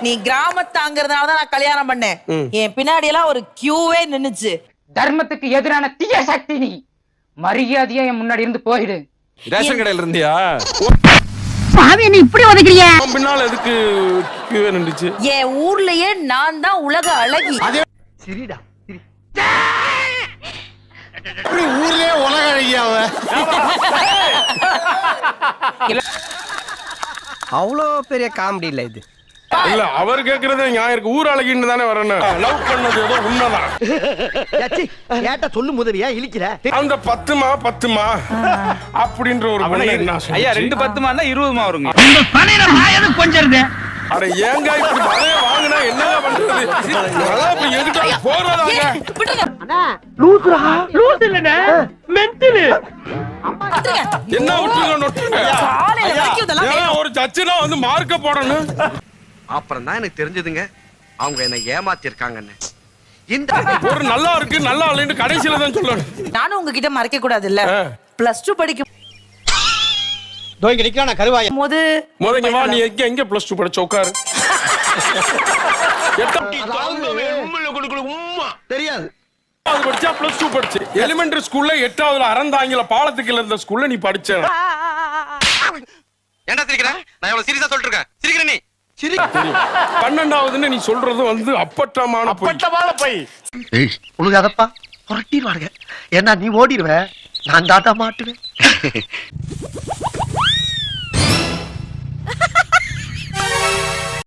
நீ கிராமத்தாங்கிறதுனாலதான் நான் கல்யாணம் பண்ணேன். என் பின்னாடி எல்லாம் ஒரு கியூவே நின்னுச்சு. தர்மத்துக்கு எதிரான தீய சக்தி நீ. மரியாதையா என் முன்னாடி இருந்து போயிடு. ரேஷன் கடையில இருந்தியா? நீ இப்படி ஒதுக்குறிய? பின்னால எதுக்கு கியூவே நின்னுச்சு? என் ஊர்லயே நான் தான் உலக அழகி. சரிடா. ஊர்லயே உலக அழகியாவ. அவ்வளோ பெரிய காமெடி இல்ல இது. இல்ல அவர் கேக்குறது நியாயம் இருக்கு. ஊர் அழகின்னு தானே வரணும். லவ் பண்ணது ஏதோ உண்மைதான். கேட்ட சொல்லு முதவியா இழிக்கிற. அந்த 10மா அப்படின்ற ஒரு ஐயா 2 10 20 வருங்க. உங்க பணியில மாயது கொஞ்சம் அட ஏங்க இப்படி மழைய வாங்குனா என்னங்க பண்றது? அதான் இப்ப எதுக்கு போறதாங்க? லூசுரா. லூசு இல்லனே. மென்டல். என்ன விட்டுங்க நொட்டுங்க. காலையில வரைக்கும் இதெல்லாம் ஏன் ஒரு சச்சுனா வந்து மார்க்க போடணும்? அப்புறம் தான் எனக்கு தெரிஞ்சதுங்க அவங்க என்ன ஏமாத்தி இருக்காங்கன்னு. இந்த ஒரு நல்லா இருக்கு நல்லா இல்லைன்னு கடைசியில தான் சொல்லணும். நானும் உங்ககிட்ட மறைக்க கூடாது இல்ல. +2 படிக்கும் தோங்க நிக்கறான கருவாய. முதல்ல வா நீ எங்க +2 படிச்ச உட்காரு. தெரியாது. அது படிச்சா +2 படிச்சு. எலிமெண்டரி ஸ்கூல்ல 8வதுல அறந்தாங்கல பாலத்துக்குள்ள இருந்த ஸ்கூல்ல நீ படிச்ச. என்ன சிரிக்கிற? நான் எவ்வளவு சீரியஸா சொல்லிட்டு இருக்கேன். சிரிக்கிற நீ? 12வதுன்னு நீ சொல்றது வந்து அப்பட்டமான போய். ஏய் உனக்கு அதப்பா புரட்டிடுவாங்க. ஏன்னா நீ ஓடிடுவ. நான் தாத்தா மாட்டுவேன்.